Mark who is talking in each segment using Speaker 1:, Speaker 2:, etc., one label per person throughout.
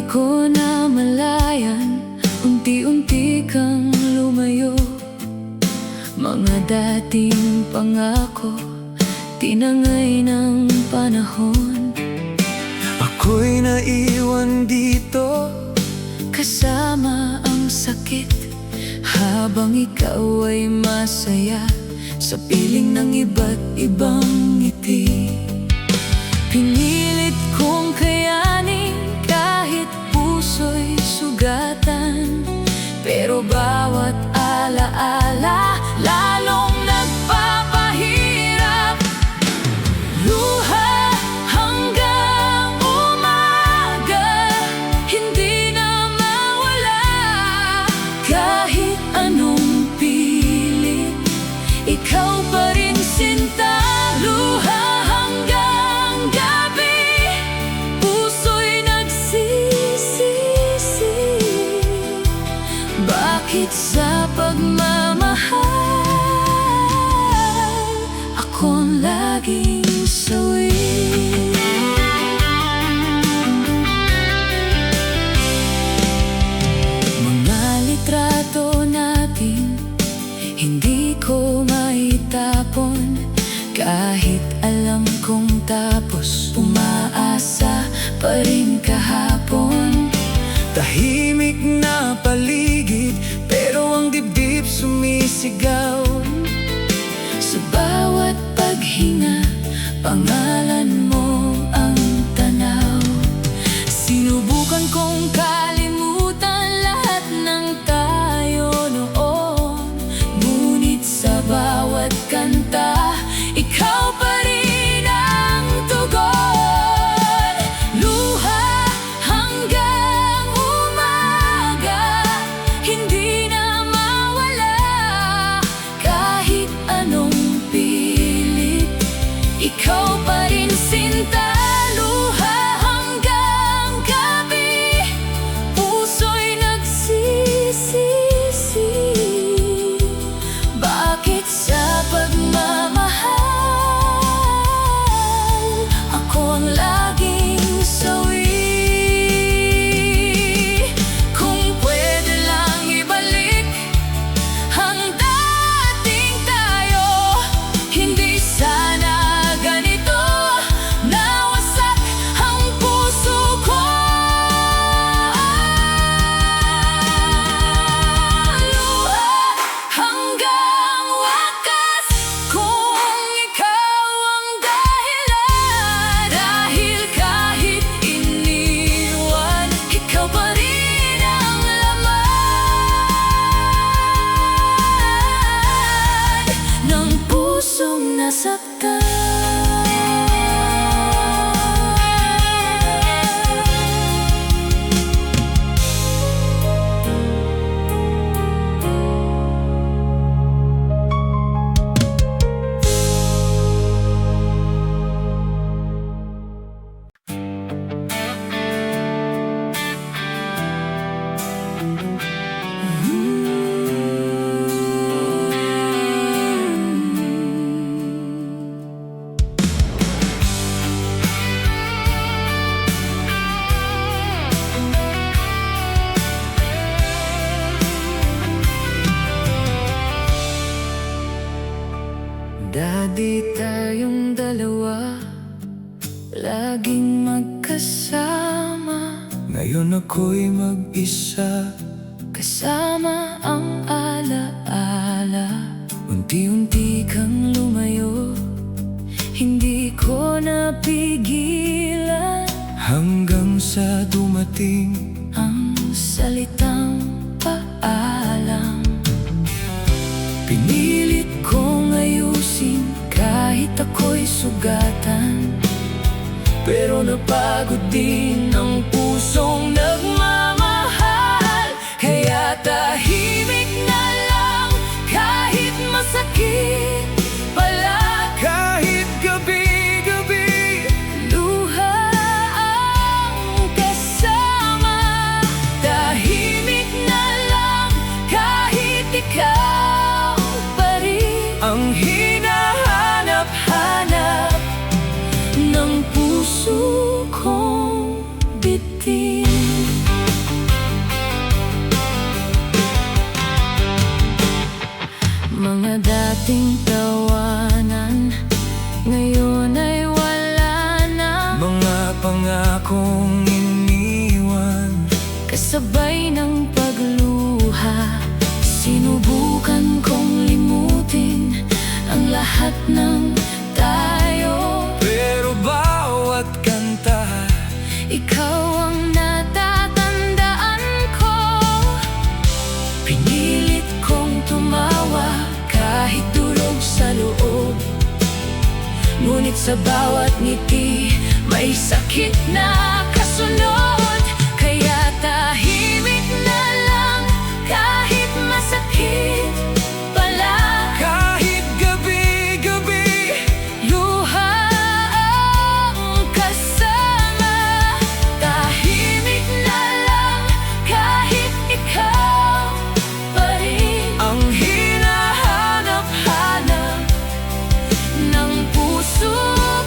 Speaker 1: ko namalayan, unti-unti kang lumayo. Mga dating pangako, tinangay ng panahon.
Speaker 2: Ako'y naiwan dito,
Speaker 1: kasama ang sakit, habang ikaw ay masaya sa piling ng iba't ibang ngiti. Pinilit kong kayanin kahit puso'y sugatan, pero bawat alaala lalong nagpapahirap. Luha hanggang umaga, hindi na mawala. Kahit anong pilit, ikaw pa rin sinta. Luha hanggang gabi, puso'y nagsisisi. Bakit sa pagmamahal akong laging sawi? Mga litrato natin hindi ko maitapon, kahit alam kong tapos, umaasa pa rin kahapon.
Speaker 2: tahimik na paligid, pero ang dibdib sumisigaw.
Speaker 1: Sa bawat paghinga, pangalan mo ang tanaw. Sinubukan kong kalimutan lahat ng tayo noon, ngunit sa bawat kanta, ikaw pa rin ang tugon. Luha hanggang umaga, hindi na mawala. Kahit anong pilit, ikaw pa rin sinta. Luha hanggang gabi, puso'y nagsisisi. Bakit sa pagmamahal ako ang laging sawi? Kung pwede lang ibalik ang dating tayo, hindi sana ganito nawasak ang puso ko. Luha hanggang wakas, kung ikaw ang dahilan. Dahil kahit iniwan, ikaw pa rin ang laman ng pusong nasaktan. Dati tayong dalawa, laging magkasama.
Speaker 2: Ngayon ako'y mag-isa,
Speaker 1: Kasama ang alaala. Unti-unti kang lumayo, hindi ko napigilan
Speaker 2: hanggang sa dumating
Speaker 1: ang salitang paalam. Pinilit kong ayusin kahit ako'y sugatan, pero napagod din ang pusong nagmamahal. Kaya tahimik na lang kahit masakit pala.
Speaker 2: kahit gabi-gabi.
Speaker 1: Luha ang kasama, tahimik na lang kahit ikaw pa rin
Speaker 2: Ang
Speaker 1: hinahanap-hanap ng puso kong biti. Mga dating tawanan ngayon ay wala na.
Speaker 2: Mga pangakong iniwan,
Speaker 1: Kasabay ng pagluha, sinubukan kong limutin ang lahat ng tayo.
Speaker 2: pero bawat kanta
Speaker 1: Ikaw ang natatandaan ko. Pinilit kong tumawa kahit durog sa loob, ngunit sa bawat ngiti may sakit na kasunod. Kaya tahimik na lang kahit masakit pala.
Speaker 2: kahit gabi-gabi.
Speaker 1: Luha ang kasama. Tahimik na lang kahit ikaw pa rin
Speaker 2: Ang
Speaker 1: hinahanap-hanap ng puso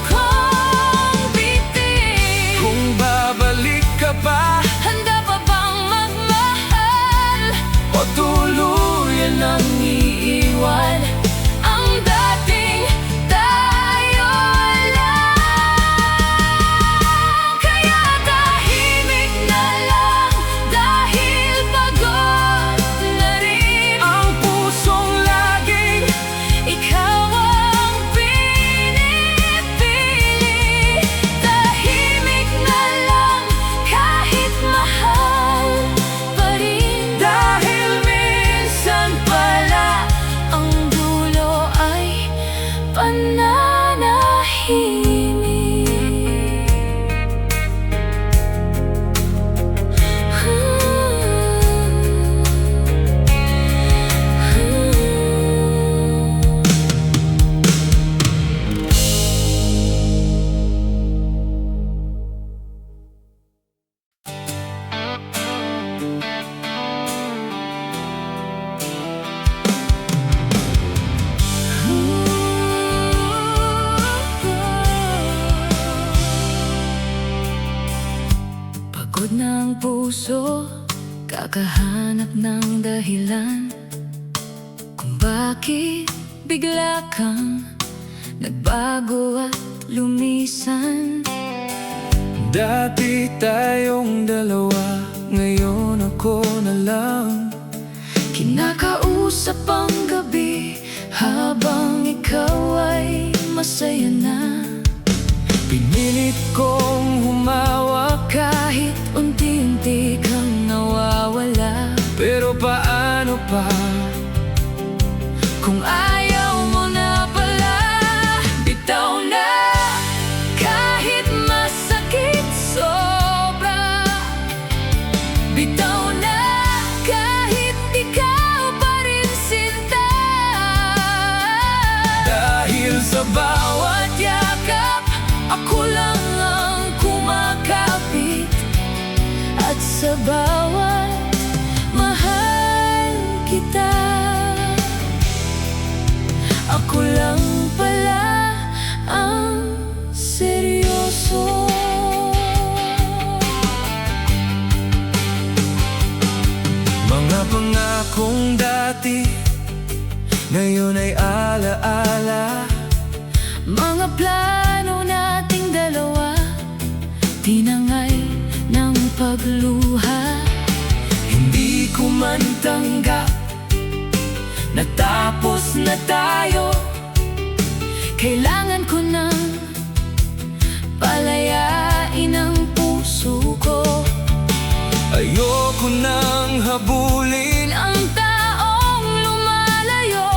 Speaker 1: kong bitin.
Speaker 2: kung babalik ka ba
Speaker 1: Handa pa bang magmahal
Speaker 2: o tuluyan
Speaker 1: nang iiwan ang dating tayo lang? Kaya tahimik na lang dahil pagod na rin
Speaker 2: ang pusong laging
Speaker 1: ikaw ang pinipili. Tahimik na lang kahit mahal pa rin, dahil minsan pala ang dulo ay pagod na ang puso, kakahanap ng dahilan kung bakit bigla kang nagbago at lumisan.
Speaker 2: dati tayong dalawa, ngayon ako na lang.
Speaker 1: Kinakausap ang gabi habang ikaw ay masaya na.
Speaker 2: Pinilit kong humawa,
Speaker 1: Kahit unti-unti kang nawawala,
Speaker 2: pero paano pa
Speaker 1: kung ayaw mo na pala. Bitaw na kahit masakit sobra. Bitaw na kahit ikaw pa rin sinta.
Speaker 2: dahil sa
Speaker 1: Bawat yakap ako lang ang kumakapit, at sa bawat mahal kita ako lang pala ang seryoso.
Speaker 2: mga pangakong dati, ngayon ay alaala.
Speaker 1: Mga plano nating dalawa, tinangay ng pagluha.
Speaker 2: Hindi ko man tanggap, natapos na tayo.
Speaker 1: Kailangan ko nang palayain ang puso ko.
Speaker 2: Ayoko nang habulin,
Speaker 1: Ang taong lumalayo,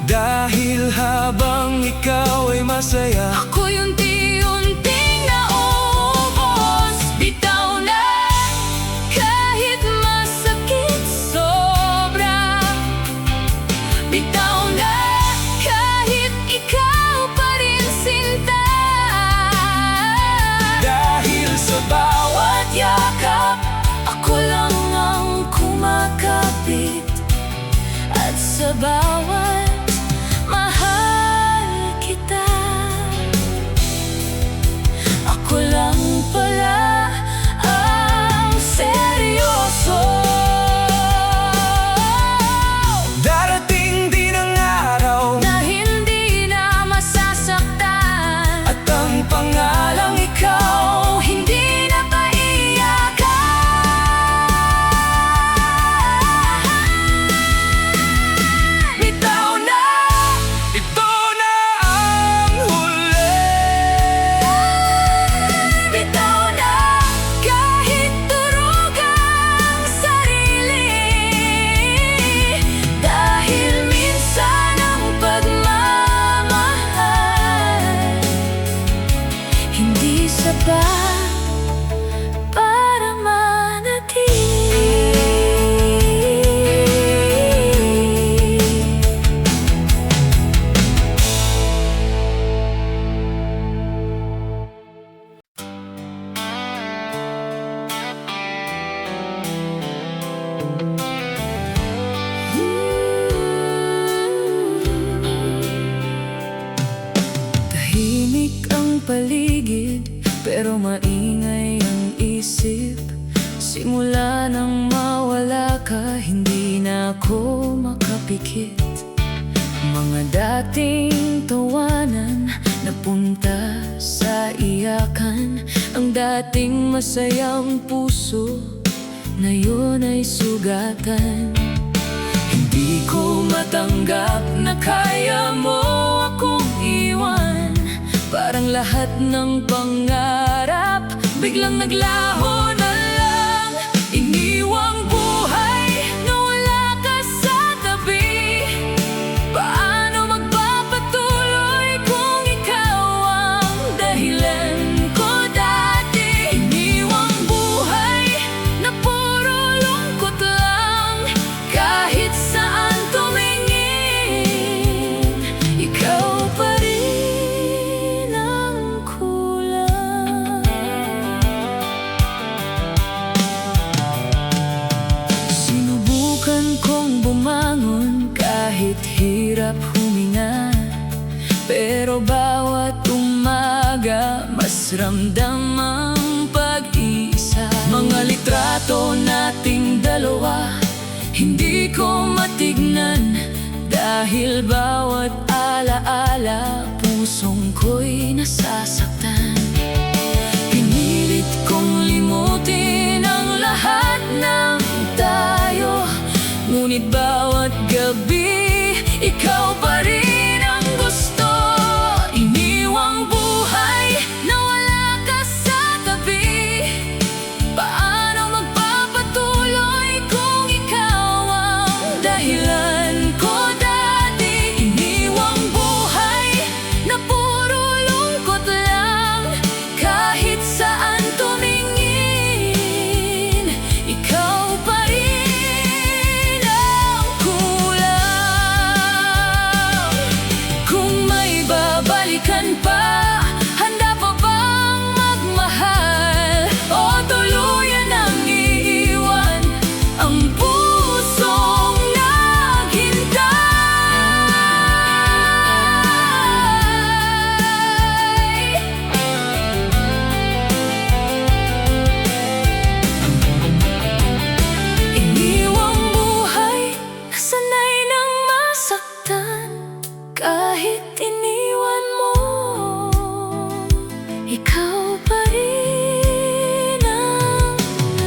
Speaker 2: dahil habang ikaw ay masaya,
Speaker 1: ako'y unti-unting naubos. Bitaw na kahit masakit sobra. Bitaw na kahit ikaw pa rin sinta.
Speaker 2: dahil sa
Speaker 1: Bawat yakap ako lang ang kumakapit, at sa bawat mahal kita ako lang pala ang pero maingay ang isip. Simula nang mawala ka, hindi na ako makapikit. Mga dating tawanan napunta sa iyakan. Ang dating masayang puso ngayon ay sugatan. Hindi ko matanggap na kaya mo akong iwan. Parang lahat ng pangarap biglang naglaho na lang. Iniwang buhay na wala ka sa tabi. Paano magpapatuloy kung ikaw ang dahilan ko dati? Iniwang buhay na puro lungkot lang. Kahit saan tumingin, ikaw pa rin ang kulang. Sinubukan kong bumangon kahit hirap huminga, pero bawat umaga mas ramdam ang pag-isa. Mga litrato nating dalawa hindi ko matignan, dahil bawat alaala pusong ko'y nasasaktan. Pinilit kong limutin ang lahat ng tayo, ngunit bawat gabi ikaw pa rin ang gusto. Iniwang buhay na wala ka sa tabi. Paano magpapatuloy kung ikaw ang dahilan ko dati? Iniwang buhay na puro lungkot lang. Kahit saan tumingin, ikaw pa rin ang kulang. Kung may babalikan pa, handa pa bang magmahal? O tuluyan nang iiwan ang pusong naghintay? Iniwang buhay na sanay nang masaktan. Kahit iniwan mo, ikaw pa rin ang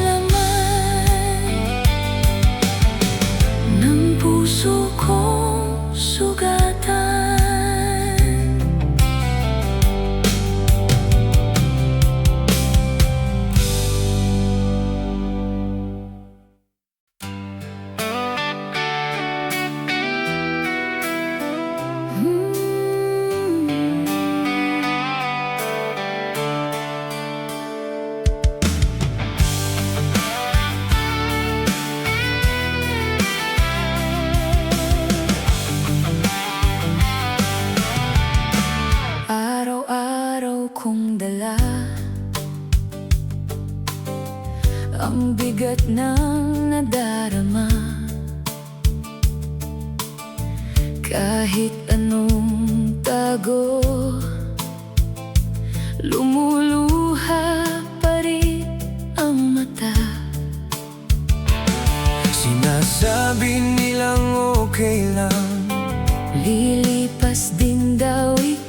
Speaker 1: laman ng puso kong sugatan. Araw-araw kong dala ang bigat ng nadarama. Kahit anong tago, lumuluha pa rin ang mata.
Speaker 2: Sinasabi nilang okay lang,
Speaker 1: Lilipas din daw ito.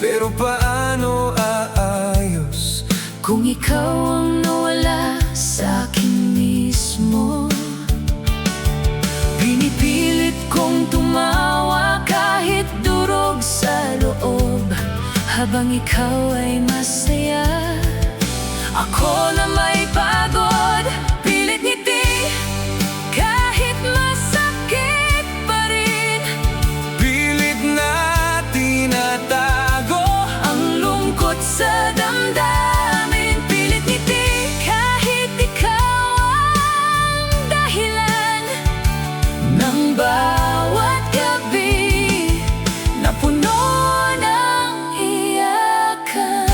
Speaker 2: pero paano aayos
Speaker 1: Kung ikaw ang nawala sa akin mismo? Pinipilit kong tumawa kahit durog sa loob, habang ikaw ay masaya. Ako na may pagod, pilit ngiti kahit masakit pa rin.
Speaker 2: pilit na tinatago
Speaker 1: Ang lungkot sa damdamin, pilit ngiti kahit ikaw ang dahilan ng bawat gabi na puno ng iyakan.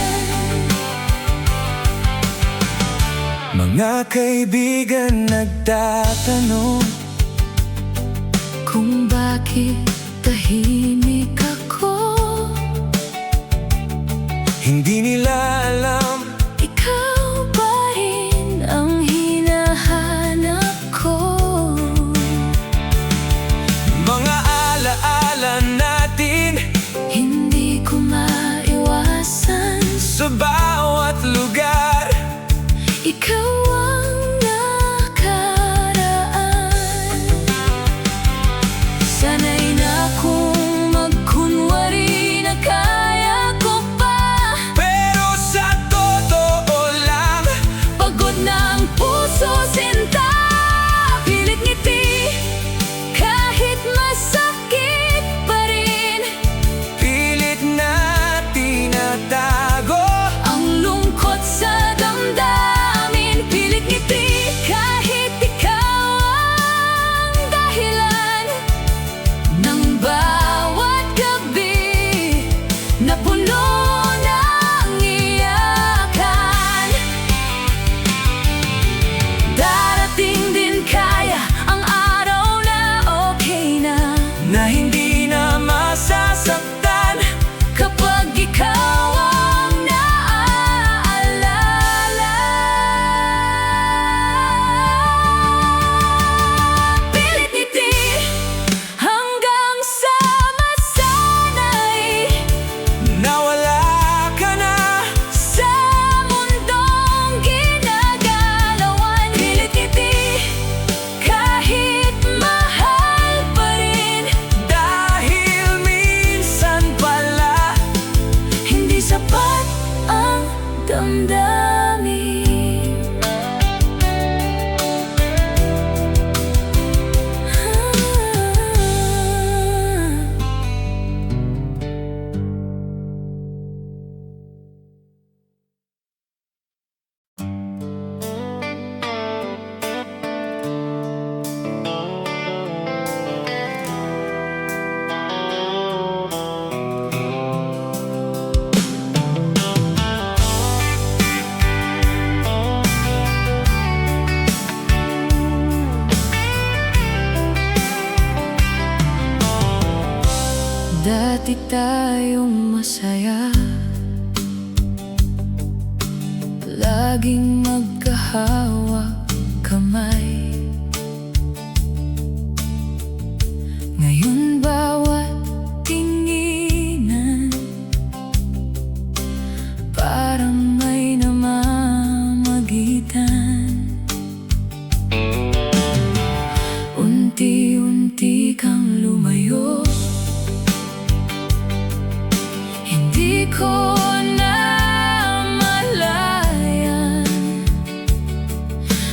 Speaker 2: Mga kaibigan nagtatanong
Speaker 1: Kung bakit tahimik ako,
Speaker 2: Hindi nila alam,
Speaker 1: ikaw pa rin ang hinahanap ko.
Speaker 2: mga alaala natin
Speaker 1: Hindi ko maiwasan,
Speaker 2: sa bawat lugar.
Speaker 1: ikaw ang nakaraan. Sanay na akong magkunwari na kaya ko pa,
Speaker 2: Pero sa totoo lang,
Speaker 1: pagod na ang puso, sinta. Pilit ngiti, kahit masakit pa rin.
Speaker 2: pilit na tinatago
Speaker 1: Ang lungkot sa damdamin, pilit ngiti, kahit ikaw ang dahilan ng bawat gabi na puno ng iyakan. Darating din kaya ang araw na okay na,
Speaker 2: na hindi na masasaktan.
Speaker 1: kapag ikaw ang naaalala. Pilit ngiti hanggang sa masanay
Speaker 2: Nawala ka na,
Speaker 1: sa mundong ginagalawan. Pilit ngiti kahit mahal pa rin,
Speaker 2: dahil minsan pala
Speaker 1: hindi sapat ang damdamin. Dati tayong masaya, laging magkahawak kamay. Ngayon bawat tinginan parang may namamagitan. Unti-unti kang lumayo, hindi ko na malayan,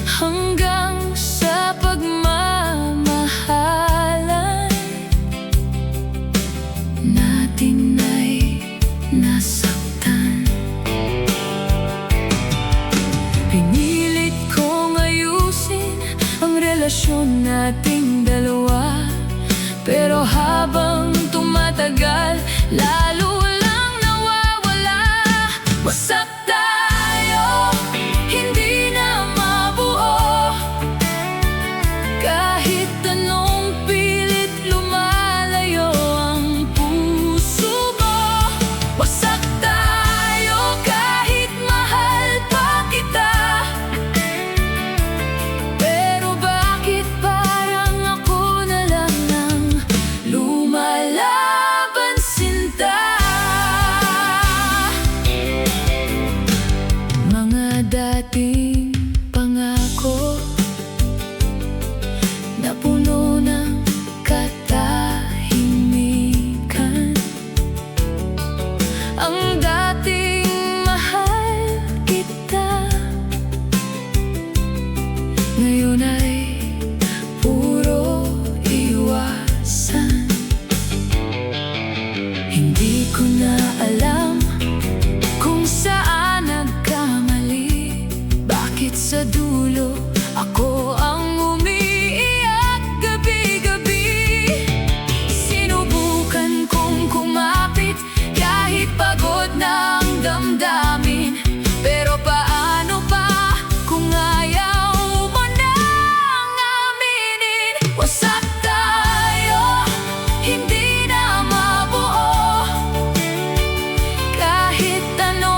Speaker 1: hanggang sa pagmamahalan natin ay nasaktan. Pinilit kong ayusin ang relasyon nating dalawa, pero habang tumatagal, lalo lang nawawala. Wasak tayo, hindi na mabuo, kahit anong pilit lumalayo ang puso mo. Wasak tayo kahit mahal pa kita, pero bakit parang ako na lang ang lumalaban, sinta? Mga dating pangako na puno ng katahimikan, ang dating mahal kita, ngayon ay puro iwasan. Hindi ko na alam kung saan nagkamali, bakit sa dulo ako ang umiiyak gabi-gabi. Sinubukan kong kumapit kahit pagod na ang damdamin, pero paano pa kung ayaw mo nang aminin? Wasak tayo, hindi na mabuo, kahit ano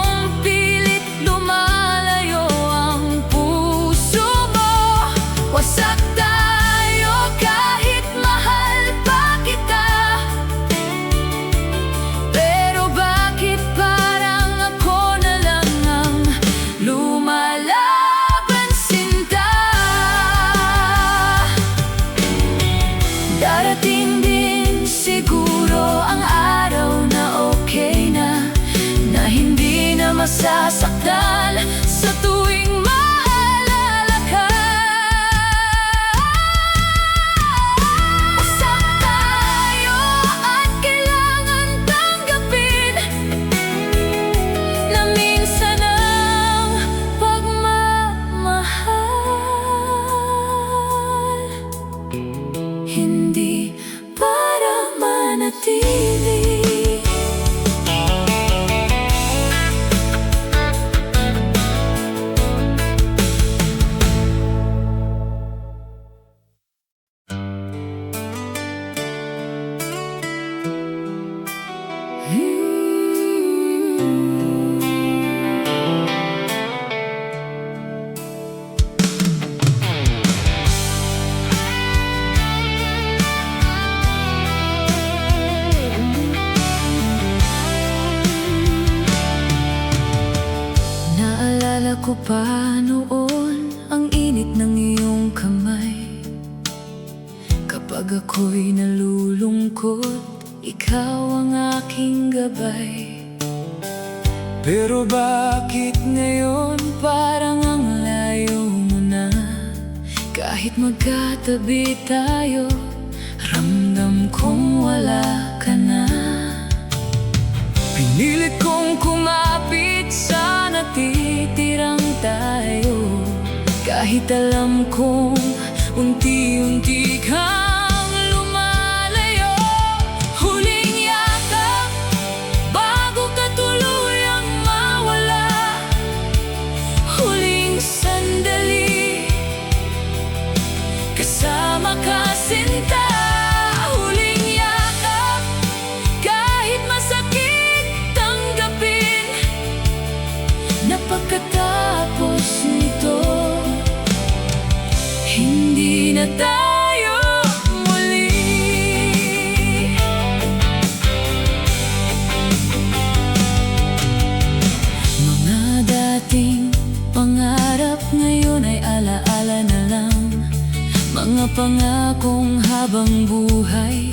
Speaker 1: ako'y nalulungkot, ikaw ang aking gabay.
Speaker 2: Pero bakit ngayon parang ang layo mo na?
Speaker 1: Kahit magkatabi tayo, ramdam kong wala ka na.
Speaker 2: Pinilit kong kumapit sa natitirang tayo,
Speaker 1: Kahit alam kong unti-unti kang lumalayo. Huling yakap bago ka tuluyang mawala. Huling sandali kasama ka sinta. Huling yakap kahit masakit tanggapin, na pagkatapos nito hindi na tayo muli. Mga dating pangarap ngayon ay alaala na lang. Mga pangakong habang buhay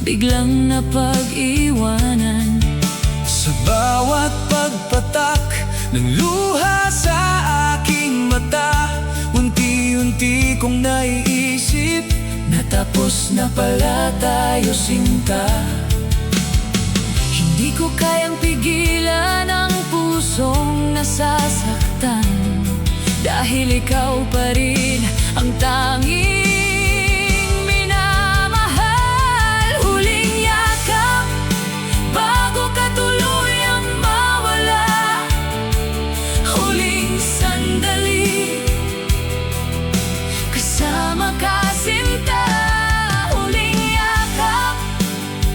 Speaker 1: biglang napag-iwanan.
Speaker 2: sa bawat pagpatak ng luha sa aking mata, unti-unti kong naiisip na tapos na pala tayo sinta.
Speaker 1: Hindi ko kayang pigilan ang pusong nasasaktan, dahil ikaw pa rin ang tanging minamahal. Huling yakap bago ka tuluyang mawala. Huling sandali kasama ka sinta. Huling yakap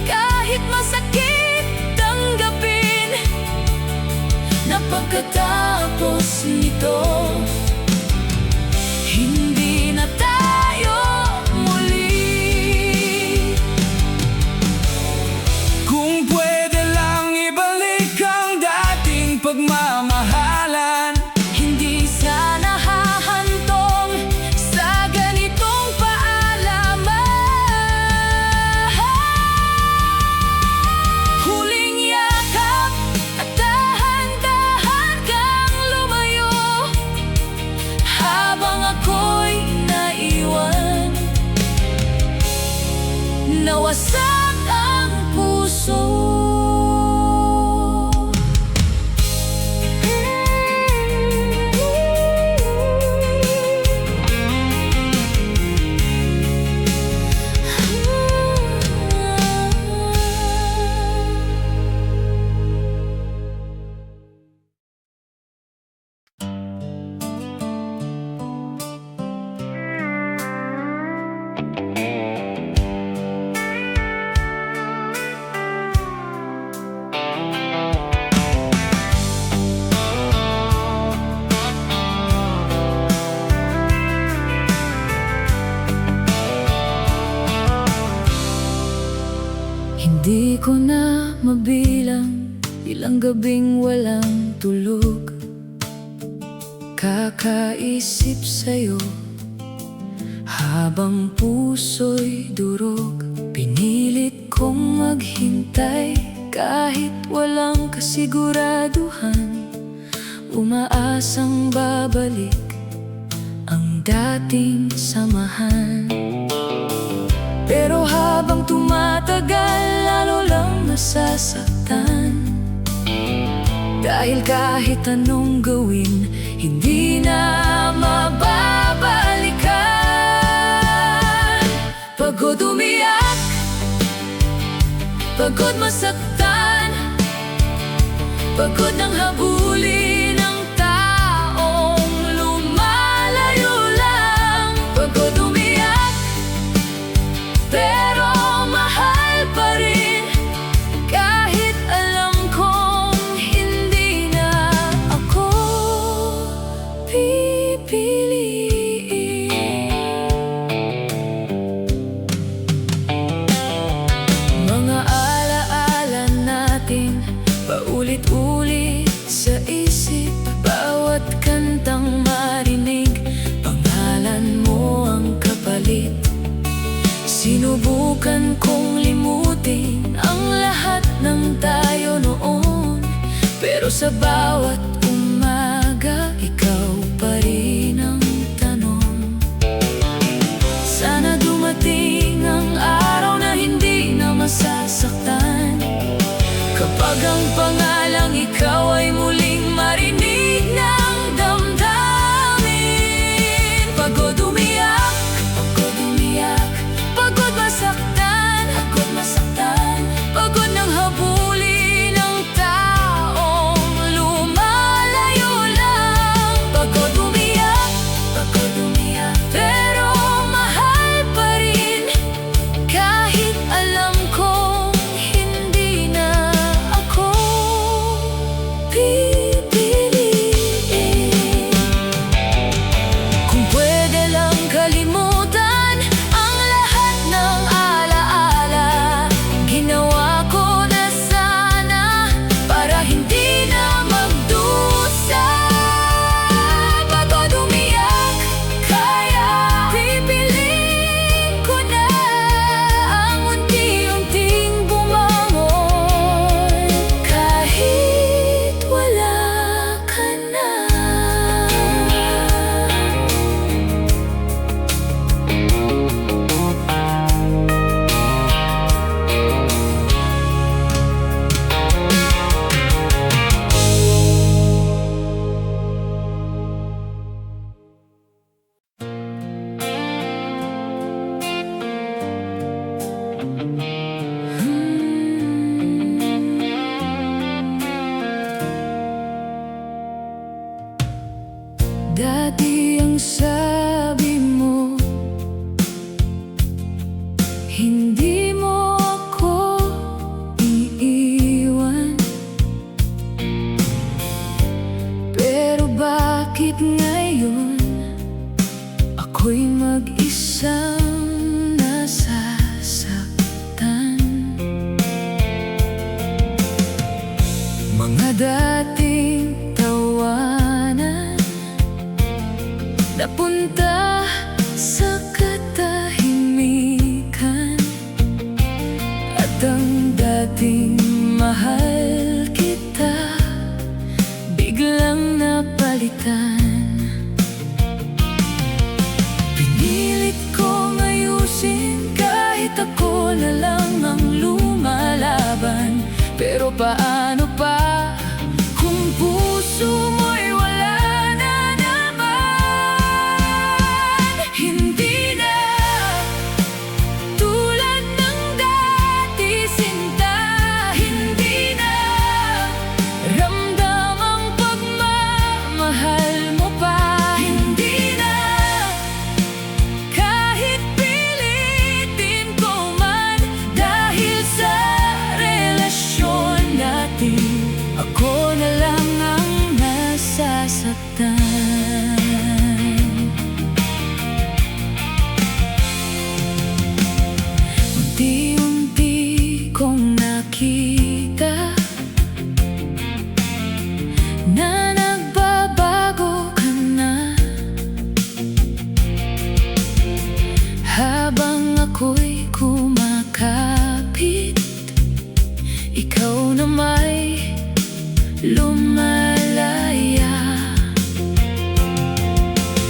Speaker 1: kahit masakit tanggapin, na pagkatapos nito hindi na tayo muli.
Speaker 2: Kung pwede lang ibalik ang dating pagmamahalan,
Speaker 1: Hindi sana hahantong sa ganitong paalaman. Huling yakap at dahan-dahan kang lumayo, habang ako'y naiwan. Nawasak ang puso. Hindi ko na mabilang ilang gabing walang tulog, kakaisip sa'yo habang puso'y durog. Pinilit kong maghintay kahit walang kasiguraduhan, umaasang babalik ang dating samahan. Pero habang tumatagal, lalo lang nasasaktan, dahil kahit anong gawin, hindi na mababalikan. Pagod umiyak, pagod masaktan, pagod ng habulin ng taong lumalayo lang. Pagod umiyak, pero mahal pa rin, kahit alam kong hindi na ako pipiliin. Mga alaala natin paulit-ulit sa isip, bawat kantang marinig, pangalan mo ang kapalit. Sinubukan sa bawat umaga, ikaw pa rin ang tanong. Sana dumating ang araw na hindi na masasaktan, kapag ang pangalang ikaw ay muling marinig ng damdamin. Pagod umiyak, pagod masaktan, pagod ng habulin ng taong lumalayo lang. Pagod umiyak, pero mahal pa rin, kahit alam kong hindi na ako pipiliin. Kung pwede lang kalimutan ang lahat ng alaala, ginawa ko na sana para hindi na magdusa. Pagod umiyak, kaya pipiliin ko na ang unti-unting bumangon, kahit wala ka na. Dati ang sabi mo, hindi mo ako iiwan. Pero bakit ngayon ako'y mag-isang nasasaktan? Mga dating tawanan napunta sa katahimikan, at ang dating mahal kita biglang napalitan. Pinilit kong ayusin kahit ako na lang ang lumalaban. Pero paano pa kung puso mo'y wala na naman? Hindi na tulad ng dati, sinta. Hindi na ramdam ang pagmamahal mo pa. Hindi na kahit pilitin ko man, dahil sa relasyon natin, ako na lang ang nasasaktan. Unti-unti kong nakita na nagbabago ka na, habang ako'y kumakapit, ikaw na may lumalaya.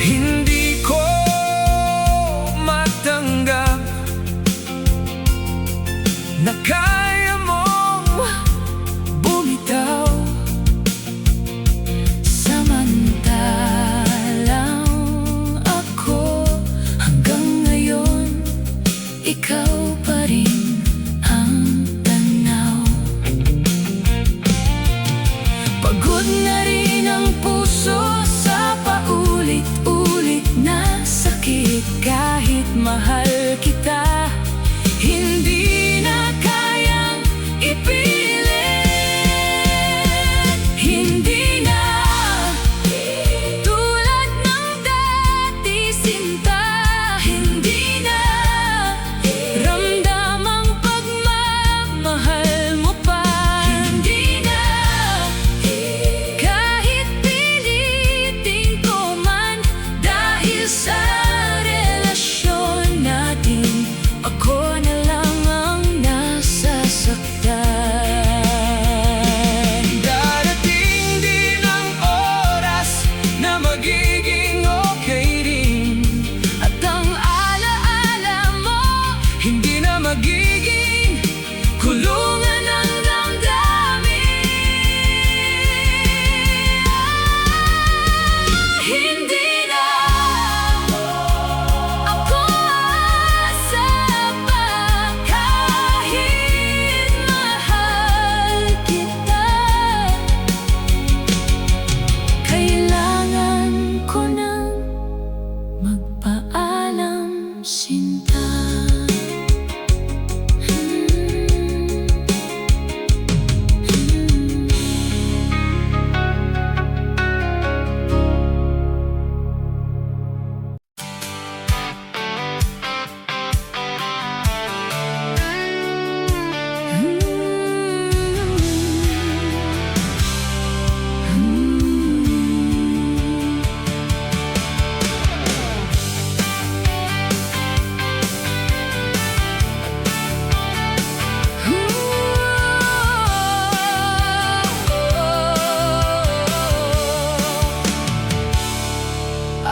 Speaker 2: Hindi ko matanggap na kaya mong bumitaw, samantalang ako hanggang ngayon, ikaw pa rin ang tanaw. Pagod na rin ang puso sa paulit-ulit na sakit, kahit mahal kita, hindi na kayang ipilit. Hindi na tulad ng dati, sinta. Hindi na ramdam ang pagmamahal mo pa. Hindi na kahit pilitin ko man, dahil sa relasyon natin,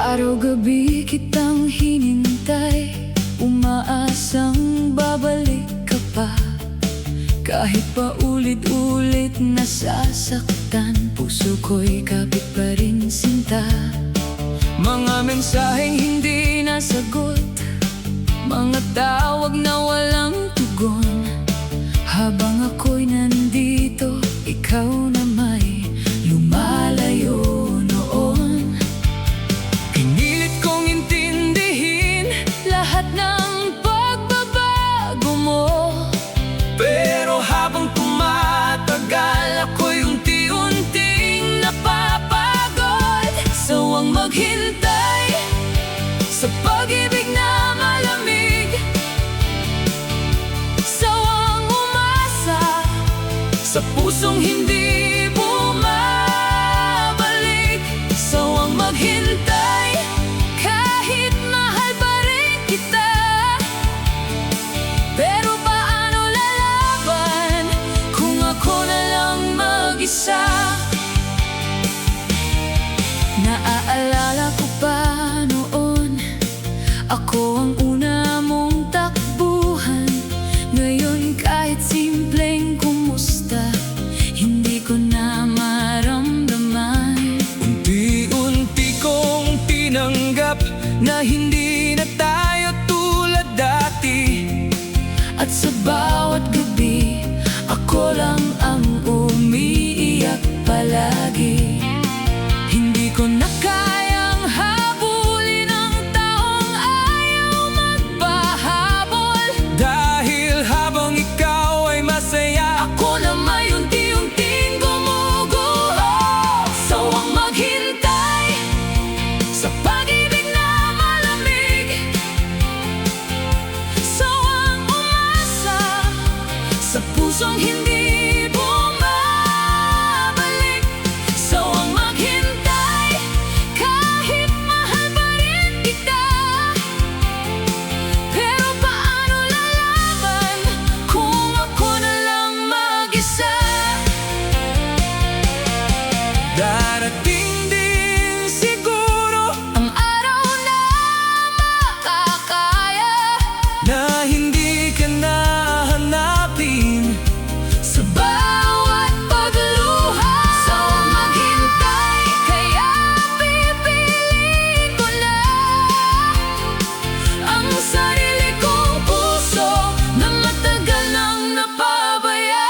Speaker 1: Araw-gabi kitang hinintay, umaasang babalik ka pa. Kahit pa ulit-ulit nasasaktan, puso ko'y kapit pa rin sinta.
Speaker 2: Mga mensaheng hindi nasagot,
Speaker 1: Mga tawag na walang tugon. Habang ako'y nandito, ikaw na may lumalayo noon.
Speaker 2: pinilit kong intindihin
Speaker 1: Lahat ng pagbabago mo,
Speaker 2: pero habang tumatagal ako'y unti-unting napapagod.
Speaker 1: sawang maghintay
Speaker 2: Sa pag-ibig na malamig,
Speaker 1: sawang umasa
Speaker 2: sa pusong hindi bumabalik.
Speaker 1: sawang maghintay kahit mahal pa rin kita. Pero paano lalaban kung ako na lang mag-isa? Naaalala ko pa noon, ako ang una mong takbuhan. Ngayon kahit simpleng kumusta, hindi ko na maramdaman.
Speaker 2: Unti-unti kong tinanggap na hindi na tayo tulad dati.
Speaker 1: At sa bawat gabi, ako lang ang umiiyak palagi. Hindi ko na kayang habulin ang taong ayaw magpahabol.
Speaker 2: Dahil habang ikaw ay masaya,
Speaker 1: Ako na may unti-unting gumuguho. Sawang maghintay sa pag-ibig na malamig, sawang umasa sa pusong hindi bumabalik. Sawang maghintay kahit mahal pa rin kita. Pero paano lalaban kung ako na lang mag-isa?
Speaker 2: darating din siguro
Speaker 1: Ang araw na makakaya
Speaker 2: na hindi ka na hanapin.
Speaker 1: sa bawat pagluha. Sawang maghintay kaya pipiliin ko na ang sarili kong puso na matagal nang napabayaan.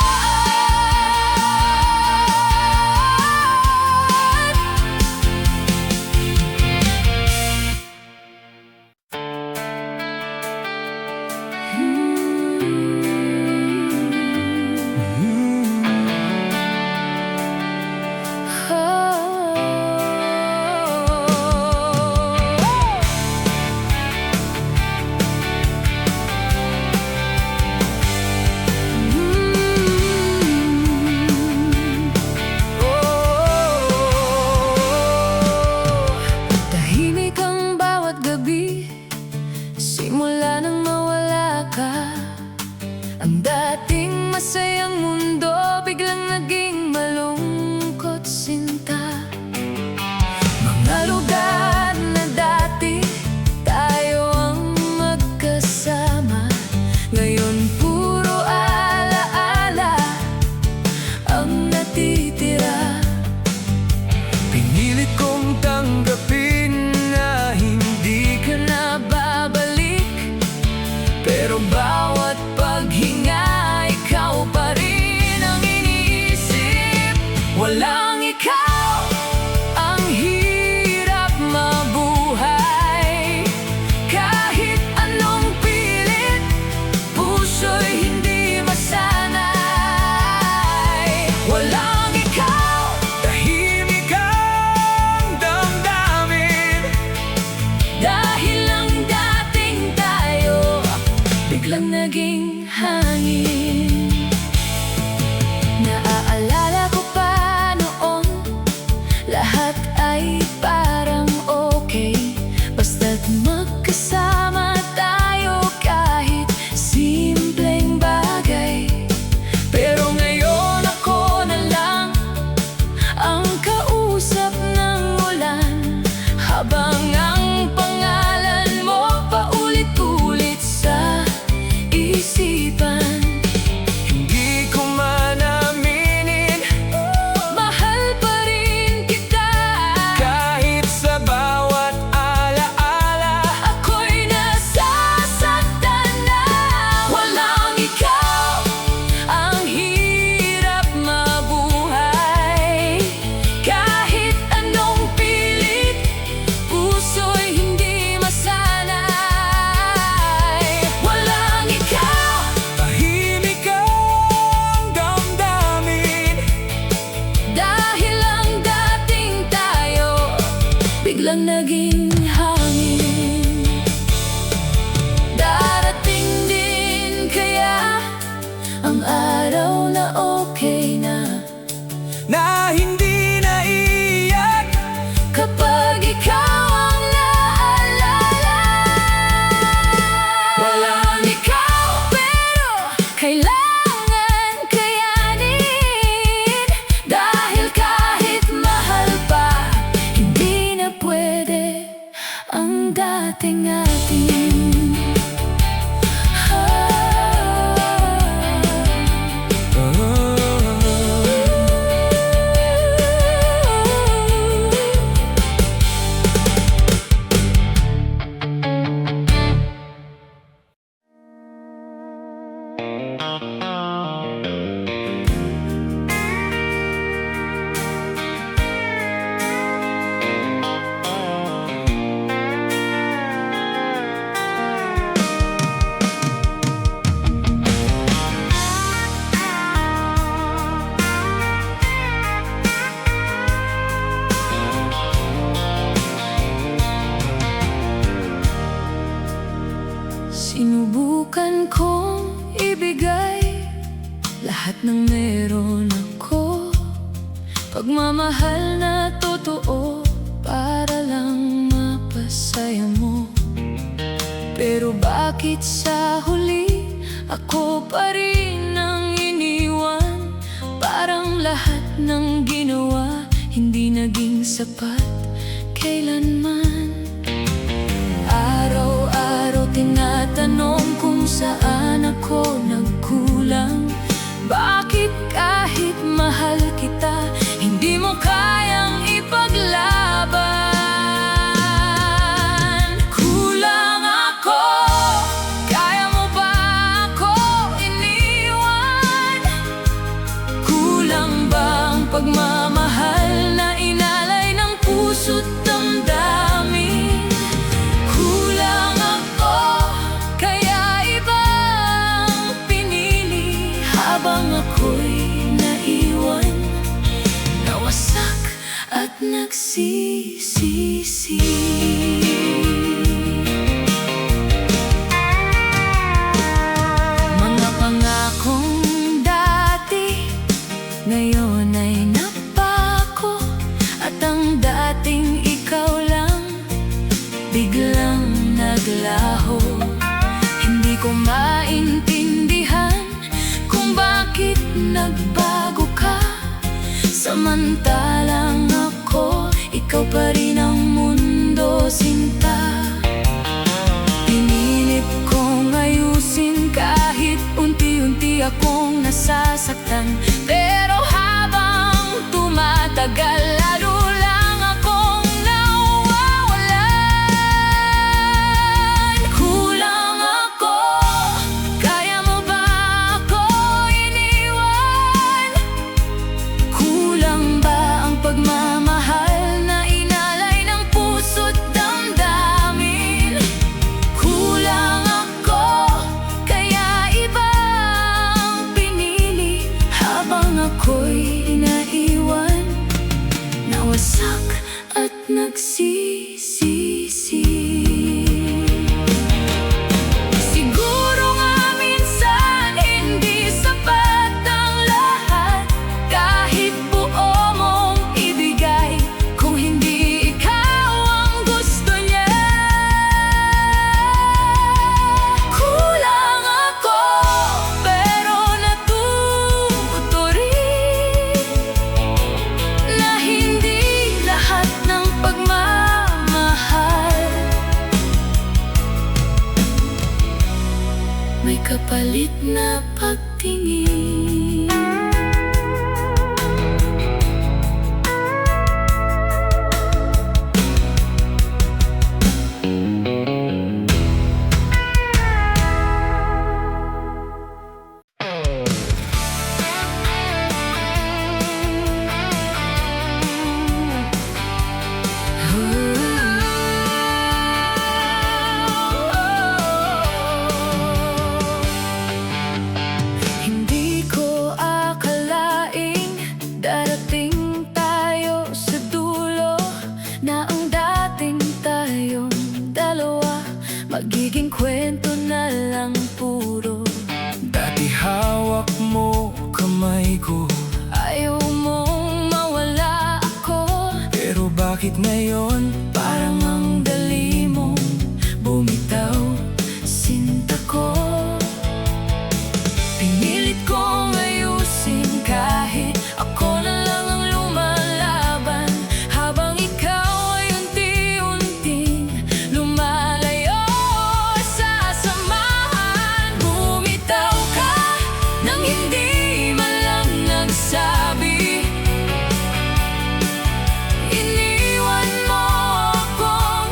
Speaker 1: Tahimik ang bawat gabi, simula nang mawala ka. Ang dating masayang mundo biglang naging malungkot sinta. Mga lugar na dati tayo ang magkasama, ngayon puro alaala ang natitira.
Speaker 2: Pinilit kong tanggapin na hindi ka
Speaker 1: Na babalik, pero bawat paghinga ikaw pa rin ang iniisip. Walang ikaw, ang hirap mabuhay. Kahit anong pilit, puso'y hindi masanay. Walang ikaw,
Speaker 2: tahimik ang damdamin.
Speaker 1: dahil lang dating tayo biglang naging hangin. Naaalala ko pa noon, lahat ay parang okay, basta't magkasama tayo kahit simpleng bagay. Pero ngayon ako na lang ang kausap ng ulan, habang naging hangin. Darating din kaya ang araw na okay na,
Speaker 2: na hindi naiiyak
Speaker 1: kapag ikaw ang naalala. Walang ikaw pero kailangan kayanin, dahil kahit mahal pa, hindi na pwede ang dating atin. Sinubukan kong ibigay lahat ng meron ako, pagmamahal na totoo para lang mapasaya mo. Pero bakit sa huli ako pa rin ang iniwan? Parang lahat ng ginawa hindi naging sapat kailanman. Araw-araw tinatanong kung saan ako nagkulang. Bakit kahit mahal kita, hindi mo kayang ipaglaban? Kulang ako, kaya mo ba ako iniwan? Kulang ba ang pagmamahal na inalay ng puso't damdamin? Kulang ako, kaya ibang pinili habang ako'y naiwan, nawasak at nagsisisi. Mga pangakong dati ngayon ay napako, at ang dating ikaw lang biglang naglaho. Hindi ko maintindihan kung bakit nagbago ka, samantalang ako, ikaw pa rin ang mundo, sinta. Pinilit kong ayusin kahit unti-unti akong nasasaktan, pero habang tumatagal, lalo lang akong nawawalan. Kulang ako, kaya mo ba ako iniwan? Kulang ba ang pagmamahal na inalay ng puso't damdamin? Kulang ako, kaya ibang pinili habang ako'y naiwan, nawasak at nagsisisi. Siguro nga minsan hindi sapat ang lahat, kahit buo mong ibigay, kung hindi ikaw ang gusto niya. Kulang ako, pero natuto rin na hindi lahat ng pagmamahal may kapalit na pagtingin. Hindi ko
Speaker 2: Bakit ngayon
Speaker 1: Parang ang dali mong bumitaw, sinta ko. Pinilit kong ayusin kahit ako na lang ang lumalaban, habang ikaw ay unti-unting lumalayo sa samahan. Bumitaw ka nang hindi man lang nagsabi, iniwan mo akong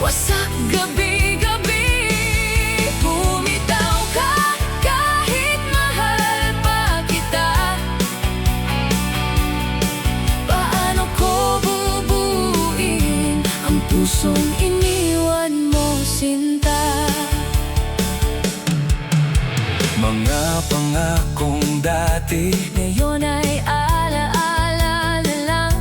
Speaker 1: wasak gabi-gabi. Bumitaw ka kahit mahal pa kita. Paano ko bubuuin ang pusong iniwan mo, sinta?
Speaker 2: mga pangakong dati,
Speaker 1: Ngayon ay alaala na lang,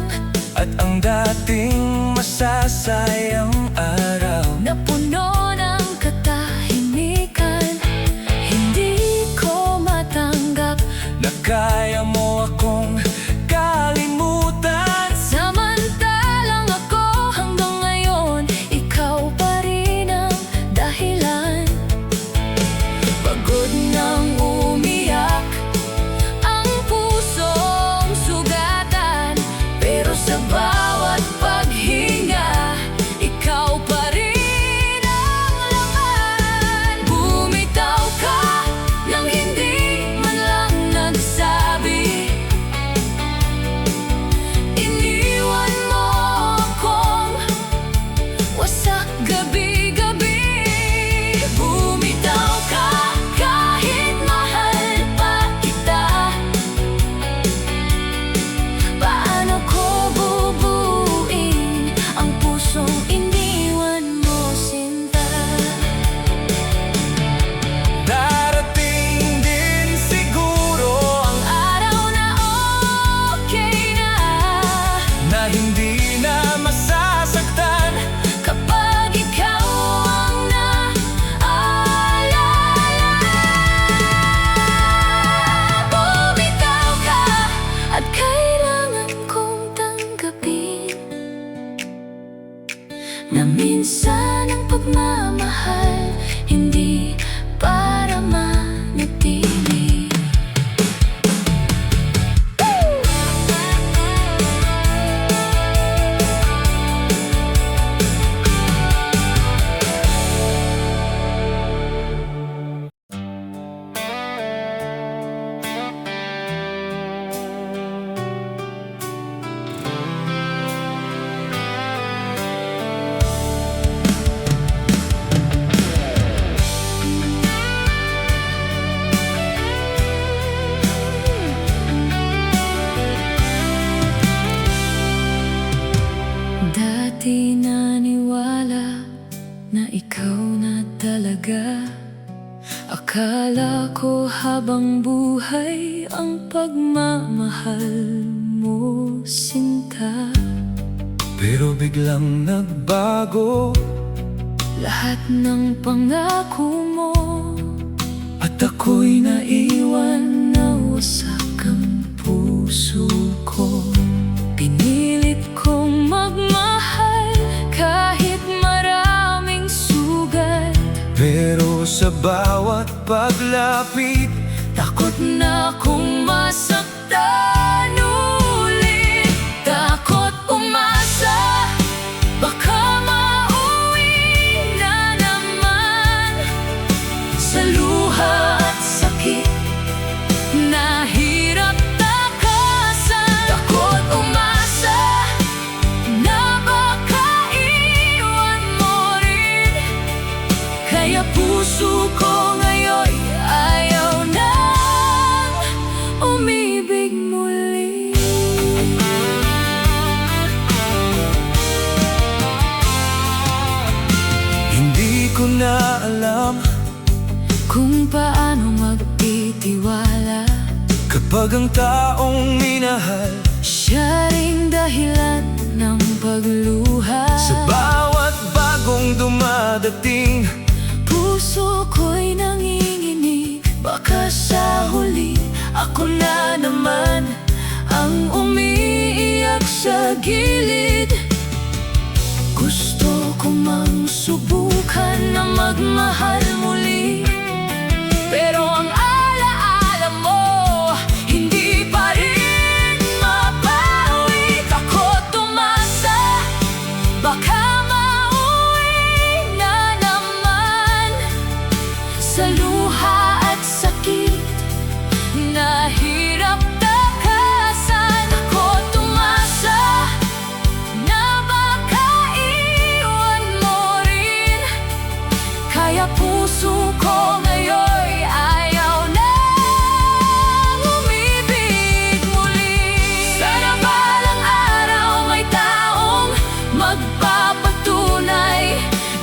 Speaker 2: at ang dating masasayang araw.
Speaker 1: na puno ng katahimikan. Hindi ko matanggap
Speaker 2: Na kaya mo akong kalimutan.
Speaker 1: samantalang ako hanggang ngayon, ikaw pa rin ang dahilan. Pagod nang umiyak ang pusong sugatan, pero sa bawat paghinga, ikaw pa rin ang laman. Bumitaw ka nang hindi man lang nagsabi, iniwan mo akong wasak gabi-gabi. Bumitaw ka kahit mahal pa kita. Paano ko bubuuin ang pusong iniwan mo, sinta?
Speaker 2: Darating din siguro ang
Speaker 1: Araw na okay na,
Speaker 2: na hindi na masasaktan.
Speaker 1: kapag ikaw ang naalala. Bumitaw ka at kailangan kong tanggapin na minsan ang pagmamahal hindi para manatili. Dati naniwala na ikaw na talaga. Akala ko habang buhay ang pagmamahal mo, sinta.
Speaker 2: Pero biglang nagbago,
Speaker 1: Lahat ng pangako mo,
Speaker 2: at ako'y
Speaker 1: naiwan na wasak ang puso ko. Pinilit kong magmahal kahit maraming sugat,
Speaker 2: Pero sa bawat paglapit,
Speaker 1: takot na akong masaktan ulit. Takot umasa, baka mauwi na naman sa luha at sakit na hirap takasan. Takot umasa na baka iwan mo rin, kaya puso ko ngayon ayaw nang umibig muli.
Speaker 2: hindi ko na alam
Speaker 1: Kung paano magtitiwala
Speaker 2: kapag ang taong minahal
Speaker 1: siya ring dahilan ng pagluha.
Speaker 2: sa bawat bagong dumadating.
Speaker 1: Puso ko'y nanginginig, baka sa huli ako na naman ang umiiyak sa gilid. subukan na magmahal muli, pero ang alaala mo hindi pa rin mapawi. Ako tumasa, baka mauwi na naman sa luha at sakit na hirap takasan. Ako tumasa na baka iwan mo rin, kaya puso ko ngayon ayaw na umibig muli. Sana balang araw may taong magpapatunay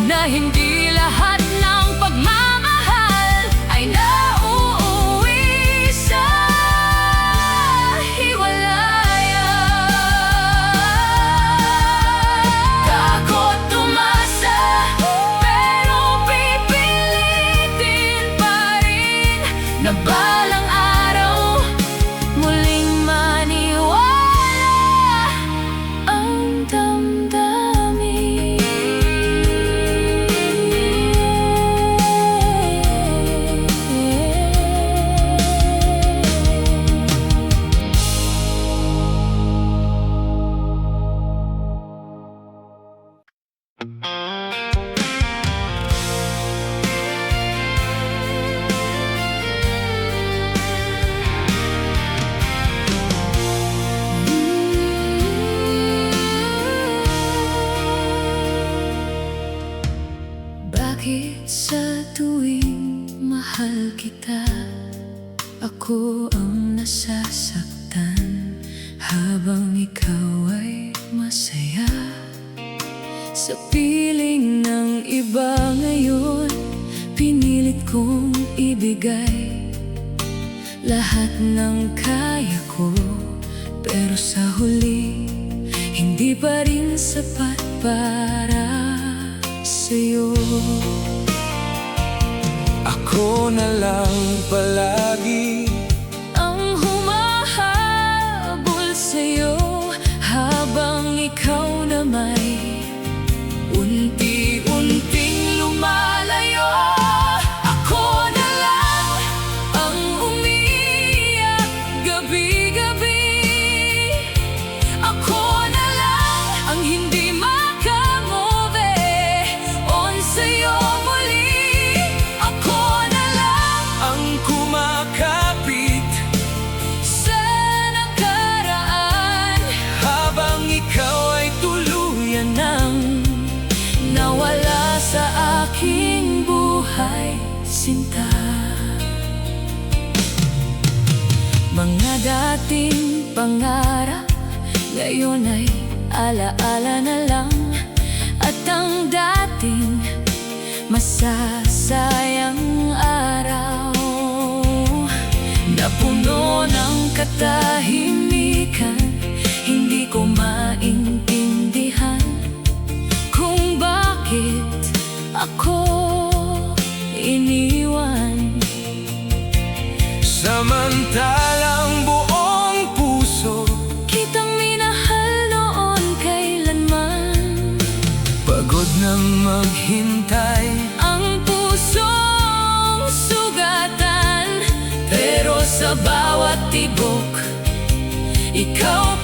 Speaker 1: na hindi lahat ng pagmamahal ay nauuwi sa hiwalayan. Takot tumasa, pero pipilitin pa rin na balang araw muling maniwala ang damdamin. Bakit sa tuwing mahal kita, ako ang nasasaktan, habang ikaw ay masaya? Sa piling ng iba ngayon, pinilit kong ibigay lahat ng kaya ko, pero sa huli, hindi pa rin sapat para sa'yo.
Speaker 2: Ako na lang palagi
Speaker 1: ang humahabol sa'yo, habang ikaw na may unti-unting lumalayo. Ako na lang ang umiiyak gabi-gabi. Ako na lang ang hindi makamove on sa'yo muli. Ako na lang
Speaker 2: ang kumakapit
Speaker 1: sa nakaraan,
Speaker 2: habang ikaw ay
Speaker 1: tuluyan nang nawala sa aking buhay, sinta. Mga dating pangarap ngayon ay alaala na lang, at ang dating masasayang araw na puno ng katahimikan, hindi ko maintindihan kung bakit ako iniwan.
Speaker 2: samantalang buong puso
Speaker 1: Kitang minahal noon kailanman,
Speaker 2: pagod nang maghintay.
Speaker 1: ang pusong sugatan, pero sa bawat tibok ikaw